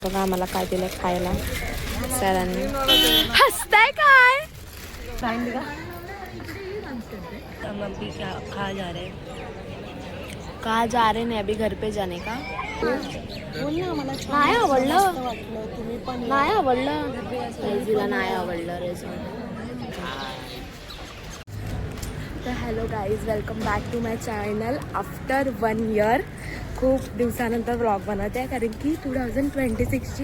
बघा आम्हाला काय दिलं खायला सरांनी. हसताय काय? हम अभी क्या खा जा रहे हैं? कहा जा रहे हैं अभी घर पे जाने का? नाही आवडलं, नाही आवडलं, तिला नाही आवडलं रेस्टॉरंट. तर hello guys, welcome back to my channel after 1 year. खूप दिवसानंतर व्लॉग बनवते आहे कारण की 2026ची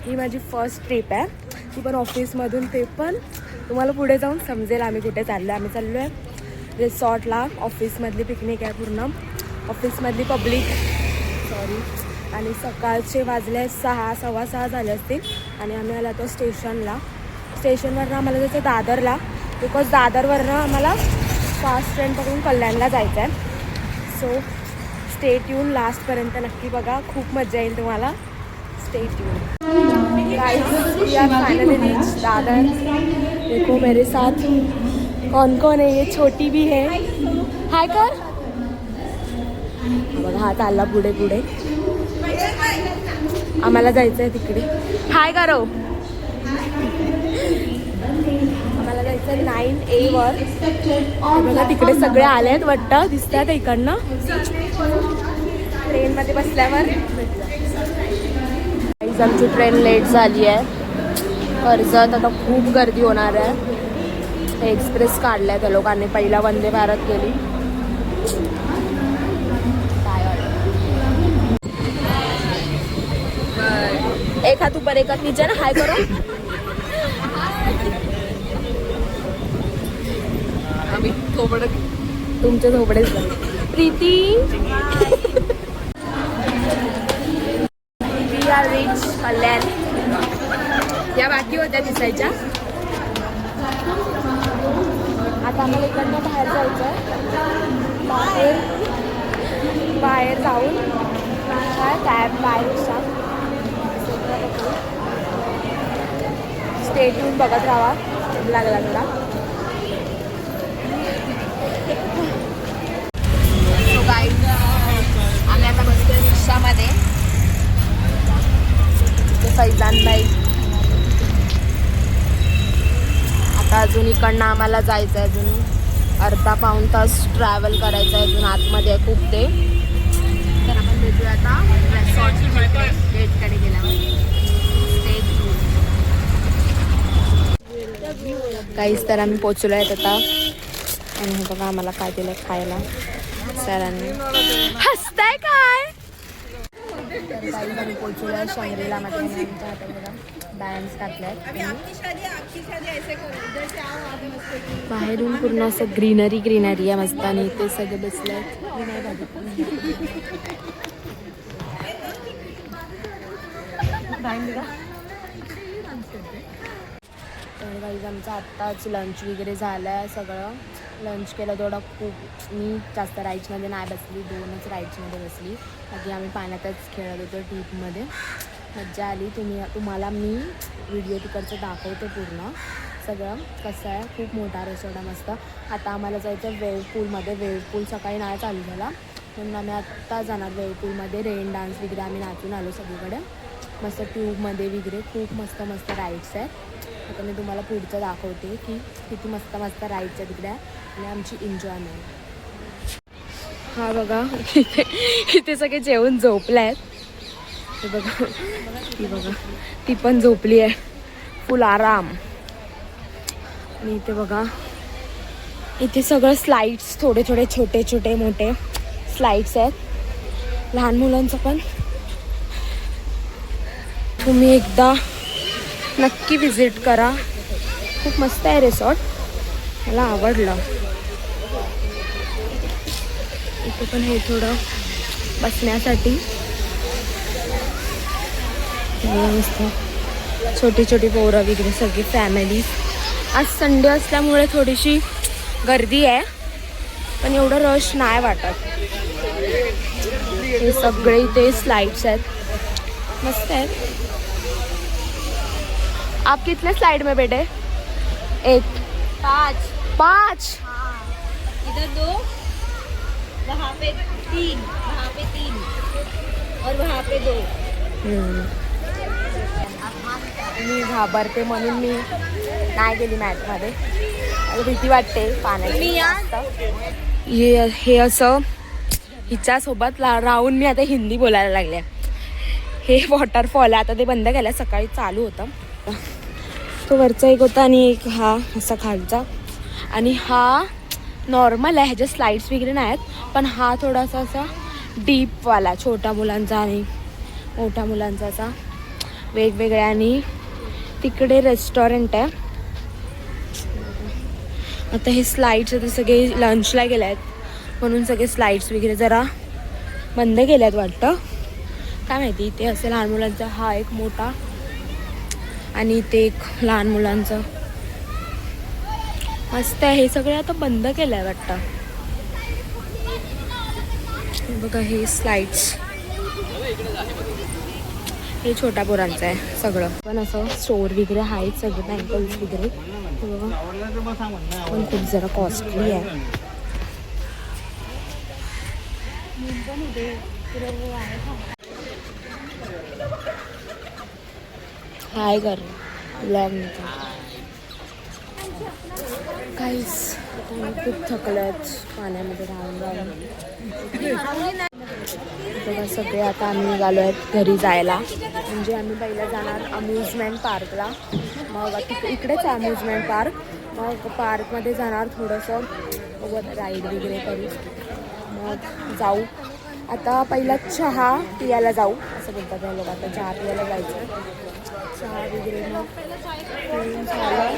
ही माझी फर्स्ट ट्रिप आहे, ती पण ऑफिसमधून. ते पण तुम्हाला पुढे जाऊन समजेल आम्ही कुठे चाललो आहे. आम्ही चाललो आहे रिसॉर्टला. ऑफिसमधली पिकनिक आहे, पूर्ण ऑफिसमधली पब्लिक, सॉरी. आणि सकाळचे वाजले 6, 6:15 झाले असतील आणि आम्ही आलो तो स्टेशनला. स्टेशनवरनं आम्हाला जायचं दादरला, बिकॉज दादरवरनं आम्हाला फास्ट ट्रेन पकडून कल्याणला जायचं आहे. सो स्टे ट्यून लास्टपर्यंत नक्की बघा, खूप मजा येईल तुम्हाला. Stay tune guys. We are finally reach Dadar. देखो मेरे साथ कौन कौन है, ये छोटी भी है. हाय कर. बघा हा चालला पुढे पुढे, आम्हाला जायचं आहे तिकडे. हाय करो. आम्हाला जायचं आहे 9A वर. बघा तिकडे सगळे आले आहेत वाटतं, दिसतात इकडनं. ट्रेनमध्ये बसल्यावर आमची ट्रेन लेट झाली आहे. कर्जत आता खूप गर्दी होणार आहे. एक्सप्रेस काढल्या त्या लोकांनी, पहिला वंदे भारत गेली. एक हात ऊपर एक हात नीचे ना. हाय करो. आम्ही थोबडे, तुमचे थोबडे Preeti. We are rich Kalyan. या बाकी होत्या दिसायच्या. आता आम्हाला इकडनं बाहेर जायचं आहे. बाहेर जाऊन काय बाहेर स्टे ट्यून बघत राहा, लागला थोडा. आम्ही आता बसतो रिक्षामध्ये. फैजान बाई. आता अजून इकडनं आम्हाला जायचं आहे, अजून अर्धा पाऊण तास ट्रॅव्हल करायचं आहे अजून आतमध्ये आहे खूप ते. तर आपण भेटूया आता रिसॉर्टच्या गेटकडे गेल्यावर. काहीच तर आम्ही पोचलो आहेत आता. आणि हे बघा आम्हाला काय दिलं खायला सरांनी. हसताय काय? काही आम्ही पोचलो आहे शंग्रीला मध्ये. आमच्या हातात बघा डान्स टाकलाय. बाहेरून पूर्ण असं ग्रीनरी ग्रीनरी आहे मस्त. आणि ते सगळे बसले आहेत. तर गाईज आमचं आत्ताच लंच वगैरे झालं आहे. सगळं लंच केलं थोडं. खूप मी जास्त राईड्समध्ये नाही बसली, 2च राईड्समध्ये बसली. बाकी आम्ही पाण्यातच खेळत होतो ट्रीपमध्ये. मज्जा आली. तुम्हाला मी व्हिडिओ तिकडचं दाखवते पूर्ण सगळं कसं आहे. खूप मोठा रिसॉर्ट आहे मस्त. आता आम्हाला जायचं वेव्ह पूलमध्ये. वेव्ह पूल सकाळी नाही चालू झाला म्हणून आम्ही आत्ता जाणार वेव्ह पूलमध्ये. रेन डान्स वगैरे आम्ही नाचून आलो सगळीकडे मस्त ट्यूबमध्ये वगैरे. खूप मस्त मस्त राईड्स आहेत. आता मी तुम्हाला पुढचं दाखवते की किती मस्त मस्त राईड्स आहेत तिकडे आणि आमची एन्जॉयमेंट. हा बघा इथे सगळे जेवून झोपले आहेत. हे बघा, ती बघा ती पण झोपली आहे फुल आराम. आणि इथे बघा इथे सगळं स्लाईड्स, थोडे थोडे छोटे छोटे मोठे स्लाईड्स आहेत लहान मुलांचं पण. तुम्ही एकदा नक्की विजिट करा. खूप मस्त आहे रिसॉर्ट, मला आवडलं. इथे पण हे थोडं बसण्यासाठी मस्त छोटी छोटी पोरं वगैरे सगळी फॅमिली. आज संडे असल्यामुळे थोडीशी गर्दी आहे पण एवढं रश नाही वाटत. हे सगळे इथे स्लाइड्स आहेत मस्त आहेत. आप कितने स्लाइड में बैठे? 1 5 इधर 2, वहाँ पे 3, वहाँ पे 3 और वहाँ पे 2. मी घाबरते म्हणून मी नाही गेली मॅटमध्ये. मला भीती वाटते पाण्याची जास्त. हे असं हिच्यासोबत राहून मी आता हिंदी बोलायला लागले. हे वॉटरफॉल आहे, आता ते बंद केलं, सकाळी चालू होतं. तो वरचा एक होता आणि एक हा असा खालचा. आणि हा नॉर्मल आहे, ह्याच्या स्लाइड्स वगैरे नाही आहेत, पण हा थोडासा असा डीपवाला, छोट्या मुलांचा आणि मोठ्या मुलांचा असा वेगवेगळ्या. आणि तिकडे रेस्टॉरंट आहे. आता हे स्लाइड्स आता सगळे लंचला गेले आहेत म्हणून सगळे स्लाइड्स वगैरे जरा बंद केले आहेत वाटतं, काय माहिती. ते असे लहान मुलांचा हा एक मोठा आणि ते एक लहान मुलांचं मस्त आहे. हे सगळे आता बंद केलं आहे वाटतं. बघा हे स्लाइड्स, हे छोट्या पोरांचं आहे सगळं. पण असं स्टोर वगैरे आहेत सगळे, बँकल्स वगैरे. पण खूप जरा कॉस्टली आहे. हाय कर ब्लॉग काहीच खूप थकल्यात पाण्यामध्ये राहून राहून. तेव्हा सगळे आता आम्ही निघालो आहेत घरी जायला. म्हणजे आम्ही पहिला जाणार अम्युजमेंट पार्कला, मग इकडेच आहे अम्युजमेंट पार्क. मग पार्कमध्ये जाणार, थोडंसं राईड वगैरे करू, मग जाऊ. आता पहिला चहा पियाला जाऊ असं बोलतात त्या लोक. आता चहा पियाला जायचं, चहा वगैरे मग पिऊन झालं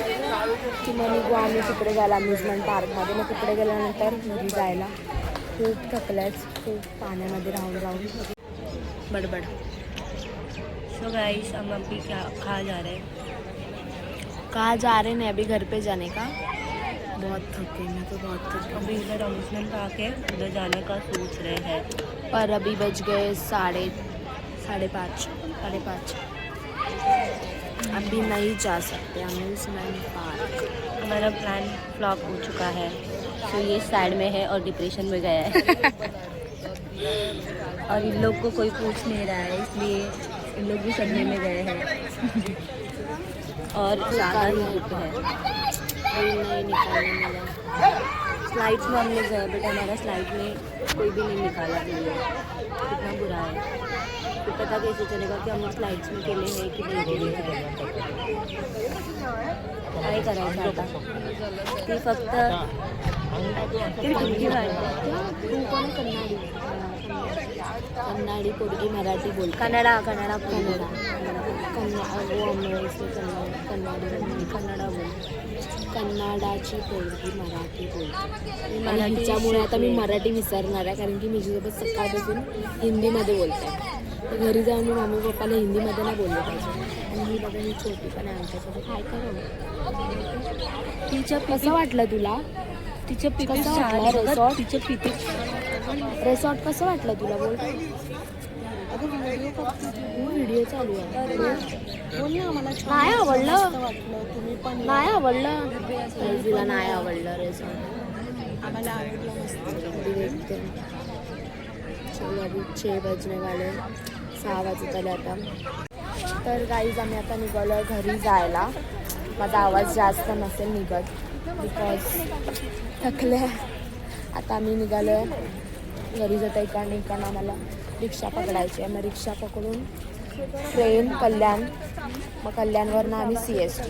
की मग निघू आम्ही तिकडे जायला अम्युजमेंट पार्कमध्ये. मग तिकडे गेल्यानंतर घरी जायला. खूप थकल्याच, खूप पाण्यामध्ये राहून राहून. बडबड. सो गाइस हम अभी क्या खा जा रहे हैं? कहाँ जा रहे हैं? अभी घर पे जाने का. बहुत थके, मैं तो बहुत थकी. अभी इधर अम्यूजमेंट पार्क है, उधर जाने का सोच रहे हैं, पर अभी बज गए 5:30. अभी नहीं जा सकते अम्यूजमेंट पार्क. हमारा प्लान फ्लॉप हो चुका है. तो ये साइड में है और डिप्रेशन में गया है. और इन लोग को कोई पूछ नहीं रहा है, इसलिए इन लोग भी सदमे में गए हैं. और ज़्यादा ही धूप है. नहीं निकालने मिला. स्लाइड्स में हमने गए बट हमारा स्लाइड में कोई भी नहीं निकाला गया. कितना बुरा है. तो पता कैसे चलेगा कि हम स्लाइड्स में केले हैं कि नहीं केले. काय करायचं आता. ती फक्त कन्नाडी पोरगी मराठी बोल. कन्नडा कन्नडाची पोरगी मराठी बोलते. मराठीच्यामुळे आता मी मराठी विसरणार आहे, कारण की मी सोबत सकाळपासून हिंदीमध्ये बोलते. तर घरी जाऊन मी मम्मी पप्पाला हिंदीमध्ये नाही बोललं पाहिजे. आणि ही बघा ही छोटी पण आहे आमच्यासोबत. काय करू. तिच्या कसं वाटलं तुला? तिच्या पिपी रिसॉर्ट तिच्या पिपी रिसॉर्ट कसं वाटलं तुला? बोल. व्हिडिओ चालू आहे. नाही आवडलं. नाही आवडलं. तिला नाही आवडलं रिसॉर्ट. आम्हाला आवडलं. चलो अभी 6 बजने वाले, 6 वाजत आले आता. तर गाईज आम्ही आता निघालो आहे घरी जायला. माझा आवाज जास्त नसेल निघत बिकॉज थकले. आता आम्ही निघालो आहे घरी. जाता इकडनं आम्हाला रिक्षा पकडायची आहे. मग रिक्षा पकडून ट्रेन कल्याण, मग कल्याणवरनं आम्ही CST.